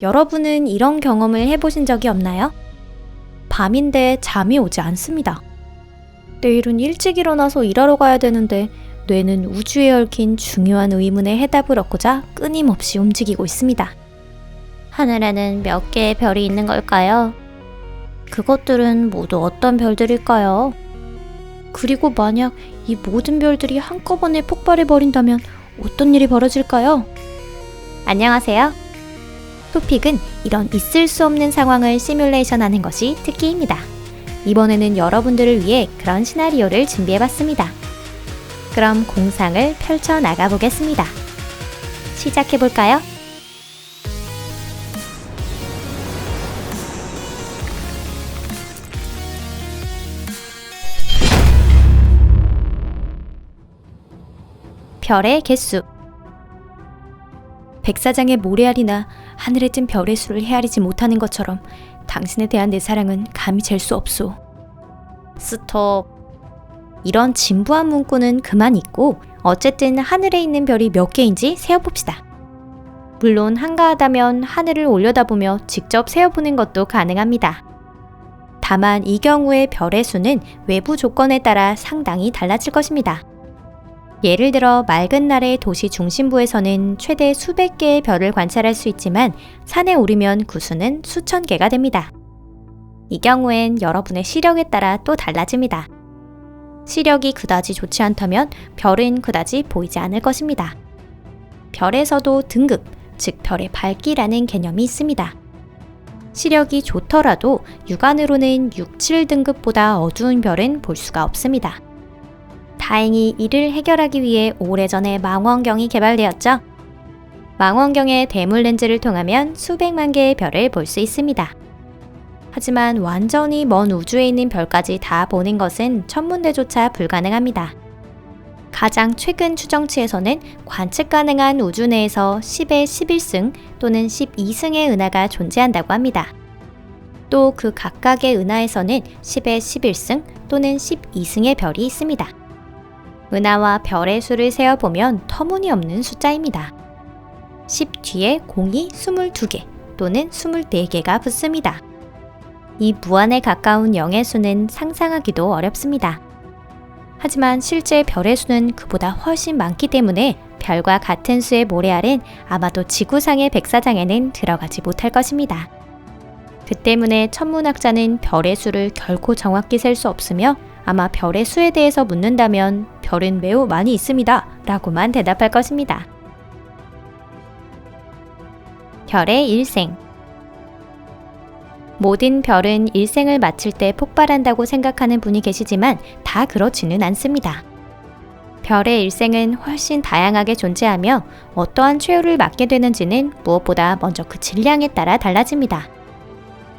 여러분은 이런 경험을 해보신 적이 없나요? 밤인데 잠이 오지 않습니다. 내일은 일찍 일어나서 일하러 가야 되는데 뇌는 우주에 얽힌 중요한 의문에 해답을 얻고자 끊임없이 움직이고 있습니다. 하늘에는 몇 개의 별이 있는 걸까요? 그것들은 모두 어떤 별들일까요? 그리고 만약 이 모든 별들이 한꺼번에 폭발해버린다면 어떤 일이 벌어질까요? 안녕하세요. 토픽은 이런 있을 수 없는 상황을 시뮬레이션하는 것이 특기입니다. 이번에는 여러분들을 위해 그런 시나리오를 준비해봤습니다. 그럼 공상을 펼쳐나가 보겠습니다. 시작해볼까요? 별의 개수. 백사장의 모래알이나 하늘에 뜬 별의 수를 헤아리지 못하는 것처럼 당신에 대한 내 사랑은 감히 잴 수 없소. 스톱. 이런 진부한 문구는 그만 잊고 어쨌든 하늘에 있는 별이 몇 개인지 세어봅시다. 물론 한가하다면 하늘을 올려다보며 직접 세어보는 것도 가능합니다. 다만 이 경우의 별의 수는 외부 조건에 따라 상당히 달라질 것입니다. 예를 들어 맑은 날의 도시 중심부에서는 최대 수백 개의 별을 관찰할 수 있지만 산에 오르면 그 수는 수천 개가 됩니다. 이 경우엔 여러분의 시력에 따라 또 달라집니다. 시력이 그다지 좋지 않다면 별은 그다지 보이지 않을 것입니다. 별에서도 등급, 즉 별의 밝기라는 개념이 있습니다. 시력이 좋더라도 육안으로는 6, 7등급보다 어두운 별은 볼 수가 없습니다. 다행히 이를 해결하기 위해 오래전에 망원경이 개발되었죠. 망원경에 대물 렌즈를 통하면 수백만 개의 별을 볼 수 있습니다. 하지만 완전히 먼 우주에 있는 별까지 다 보는 것은 천문대조차 불가능합니다. 가장 최근 추정치에서는 관측 가능한 우주 내에서 10의 11승 또는 12승의 은하가 존재한다고 합니다. 또 그 각각의 은하에서는 10의 11승 또는 12승의 별이 있습니다. 은하와 별의 수를 세어보면 터무니없는 숫자입니다. 10 뒤에 공이 22개 또는 24개가 붙습니다. 이 무한에 가까운 0의 수는 상상하기도 어렵습니다. 하지만 실제 별의 수는 그보다 훨씬 많기 때문에 별과 같은 수의 모래알은 아마도 지구상의 백사장에는 들어가지 못할 것입니다. 그 때문에 천문학자는 별의 수를 결코 정확히 셀 수 없으며 아마 별의 수에 대해서 묻는다면 별은 매우 많이 있습니다 라고만 대답할 것입니다. 별의 일생. 모든 별은 일생을 마칠 때 폭발한다고 생각하는 분이 계시지만 다 그렇지는 않습니다. 별의 일생은 훨씬 다양하게 존재하며 어떠한 최후를 맞게 되는지는 무엇보다 먼저 그 질량에 따라 달라집니다.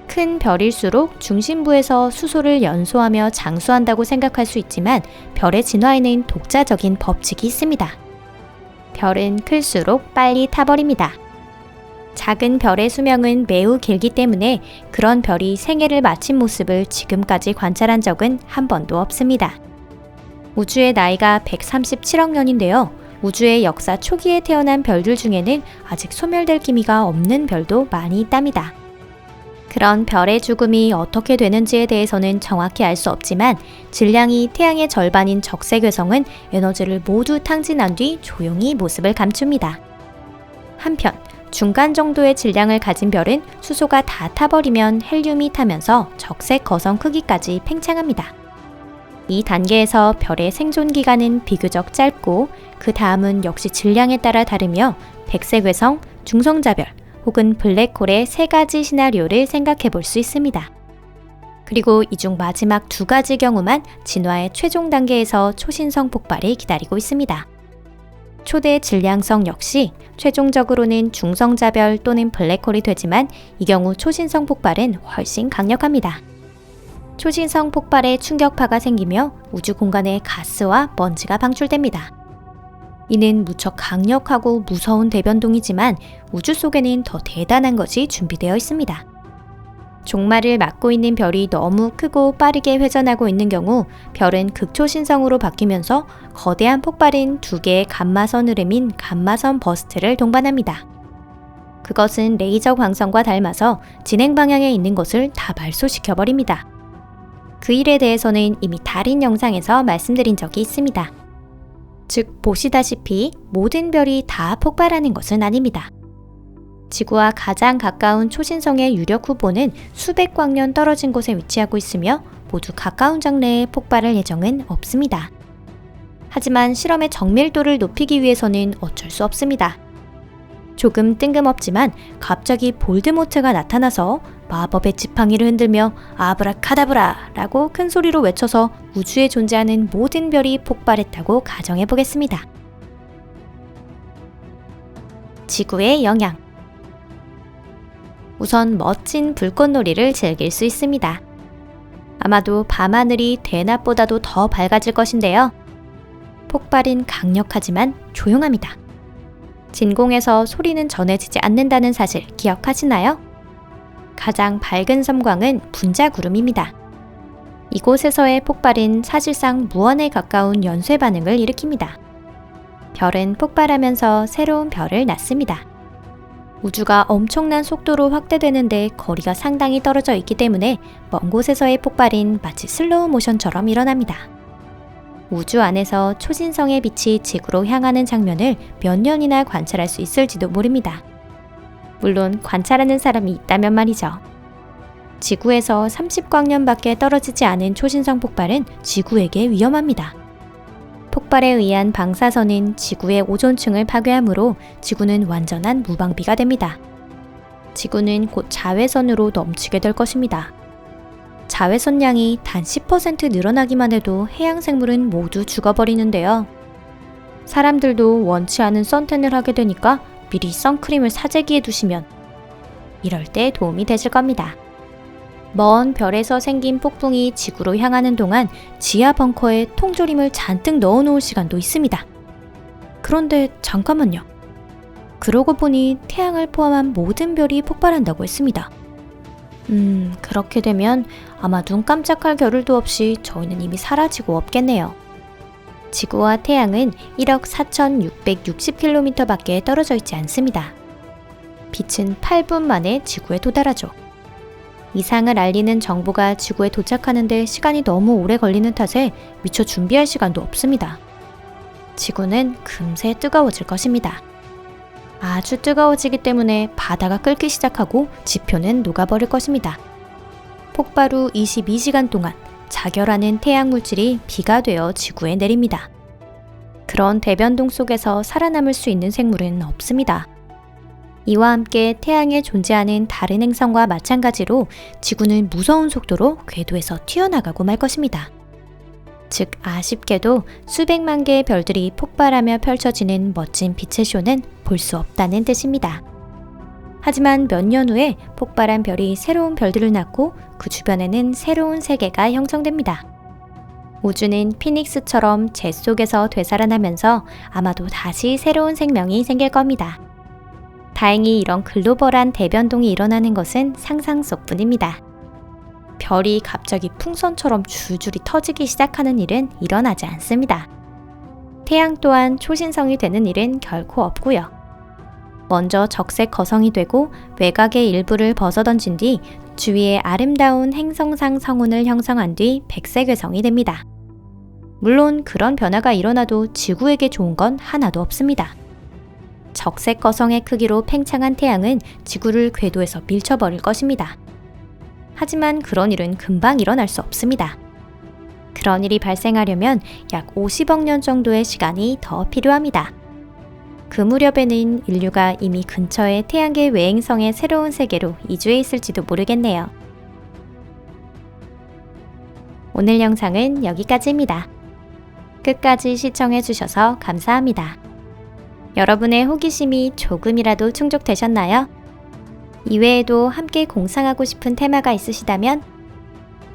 큰 별일수록 중심부에서 수소를 연소하며 장수한다고 생각할 수 있지만 별의 진화에는 독자적인 법칙이 있습니다. 별은 클수록 빨리 타버립니다. 작은 별의 수명은 매우 길기 때문에 그런 별이 생애를 마친 모습을 지금까지 관찰한 적은 한 번도 없습니다. 우주의 나이가 137억 년인데요. 우주의 역사 초기에 태어난 별들 중에는 아직 소멸될 기미가 없는 별도 많이 있답니다. 그런 별의 죽음이 어떻게 되는지에 대해서는 정확히 알 수 없지만 질량이 태양의 절반인 적색외성은 에너지를 모두 탕진한 뒤 조용히 모습을 감춥니다. 한편 중간 정도의 질량을 가진 별은 수소가 다 타버리면 헬륨이 타면서 적색 거성 크기까지 팽창합니다. 이 단계에서 별의 생존 기간은 비교적 짧고 그 다음은 역시 질량에 따라 다르며 백색외성, 중성자별, 혹은 블랙홀의 세 가지 시나리오를 생각해 볼 수 있습니다. 그리고 이 중 마지막 두 가지 경우만 진화의 최종 단계에서 초신성 폭발이 기다리고 있습니다. 초대 질량성 역시 최종적으로는 중성자별 또는 블랙홀이 되지만 이 경우 초신성 폭발은 훨씬 강력합니다. 초신성 폭발에 충격파가 생기며 우주 공간에 가스와 먼지가 방출됩니다. 이는 무척 강력하고 무서운 대변동이지만 우주 속에는 더 대단한 것이 준비되어 있습니다. 종말을 맞고 있는 별이 너무 크고 빠르게 회전하고 있는 경우 별은 극초신성으로 바뀌면서 거대한 폭발인 두 개의 감마선 흐름인 감마선 버스트를 동반합니다. 그것은 레이저 광선과 닮아서 진행 방향에 있는 것을 다 말소시켜버립니다. 그 일에 대해서는 이미 다른 영상에서 말씀드린 적이 있습니다. 즉, 보시다시피 모든 별이 다 폭발하는 것은 아닙니다. 지구와 가장 가까운 초신성의 유력 후보는 수백 광년 떨어진 곳에 위치하고 있으며 모두 가까운 장래에 폭발할 예정은 없습니다. 하지만 실험의 정밀도를 높이기 위해서는 어쩔 수 없습니다. 조금 뜬금없지만 갑자기 볼드모트가 나타나서 마법의 지팡이를 흔들며 아브라카다브라 라고 큰 소리로 외쳐서 우주에 존재하는 모든 별이 폭발했다고 가정해보겠습니다. 지구의 영향. 우선 멋진 불꽃놀이를 즐길 수 있습니다. 아마도 밤하늘이 대낮보다도 더 밝아질 것인데요. 폭발은 강력하지만 조용합니다. 진공에서 소리는 전해지지 않는다는 사실 기억하시나요? 가장 밝은 섬광은 분자구름입니다. 이곳에서의 폭발은 사실상 무언에 가까운 연쇄 반응을 일으킵니다. 별은 폭발하면서 새로운 별을 낳습니다. 우주가 엄청난 속도로 확대되는데 거리가 상당히 떨어져 있기 때문에 먼 곳에서의 폭발은 마치 슬로우 모션처럼 일어납니다. 우주 안에서 초신성의 빛이 지구로 향하는 장면을 몇 년이나 관찰할 수 있을지도 모릅니다. 물론 관찰하는 사람이 있다면 말이죠. 지구에서 30광년밖에 떨어지지 않은 초신성 폭발은 지구에게 위험합니다. 폭발에 의한 방사선은 지구의 오존층을 파괴하므로 지구는 완전한 무방비가 됩니다. 지구는 곧 자외선으로 넘치게 될 것입니다. 자외선 양이 단 10% 늘어나기만 해도 해양 생물은 모두 죽어버리는데요. 사람들도 원치 않은 선탠을 하게 되니까 미리 선크림을 사재기에 두시면 이럴 때 도움이 되실 겁니다. 먼 별에서 생긴 폭풍이 지구로 향하는 동안 지하 벙커에 통조림을 잔뜩 넣어놓을 시간도 있습니다. 그런데 잠깐만요. 그러고 보니 태양을 포함한 모든 별이 폭발한다고 했습니다. 그렇게 되면 아마 눈 깜짝할 겨를도 없이 저희는 이미 사라지고 없겠네요. 지구와 태양은 1억 4,660km 밖에 떨어져 있지 않습니다. 빛은 8분 만에 지구에 도달하죠. 이상을 알리는 정보가 지구에 도착하는데 시간이 너무 오래 걸리는 탓에 미처 준비할 시간도 없습니다. 지구는 금세 뜨거워질 것입니다. 아주 뜨거워지기 때문에 바다가 끓기 시작하고 지표는 녹아버릴 것입니다. 폭발 후 22시간 동안 자결하는 태양 물질이 비가 되어 지구에 내립니다. 그런 대변동 속에서 살아남을 수 있는 생물은 없습니다. 이와 함께 태양에 존재하는 다른 행성과 마찬가지로 지구는 무서운 속도로 궤도에서 튀어나가고 말 것입니다. 즉, 아쉽게도 수백만 개의 별들이 폭발하며 펼쳐지는 멋진 빛의 쇼는 볼 수 없다는 뜻입니다. 하지만 몇 년 후에 폭발한 별이 새로운 별들을 낳고 그 주변에는 새로운 세계가 형성됩니다. 우주는 피닉스처럼 재 속에서 되살아나면서 아마도 다시 새로운 생명이 생길 겁니다. 다행히 이런 글로벌한 대변동이 일어나는 것은 상상 속뿐입니다. 별이 갑자기 풍선처럼 줄줄이 터지기 시작하는 일은 일어나지 않습니다. 태양 또한 초신성이 되는 일은 결코 없고요. 먼저 적색 거성이 되고 외곽의 일부를 벗어던진 뒤 주위에 아름다운 행성상 성운을 형성한 뒤 백색 외성이 됩니다. 물론 그런 변화가 일어나도 지구에게 좋은 건 하나도 없습니다. 적색 거성의 크기로 팽창한 태양은 지구를 궤도에서 밀쳐버릴 것입니다. 하지만 그런 일은 금방 일어날 수 없습니다. 그런 일이 발생하려면 약 50억 년 정도의 시간이 더 필요합니다. 그 무렵에는 인류가 이미 근처의 태양계 외행성의 새로운 세계로 이주해 있을지도 모르겠네요. 오늘 영상은 여기까지입니다. 끝까지 시청해주셔서 감사합니다. 여러분의 호기심이 조금이라도 충족되셨나요? 이외에도 함께 공상하고 싶은 테마가 있으시다면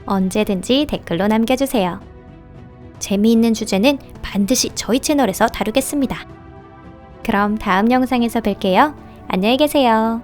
언제든지 댓글로 남겨주세요. 재미있는 주제는 반드시 저희 채널에서 다루겠습니다. 그럼 다음 영상에서 뵐게요. 안녕히 계세요.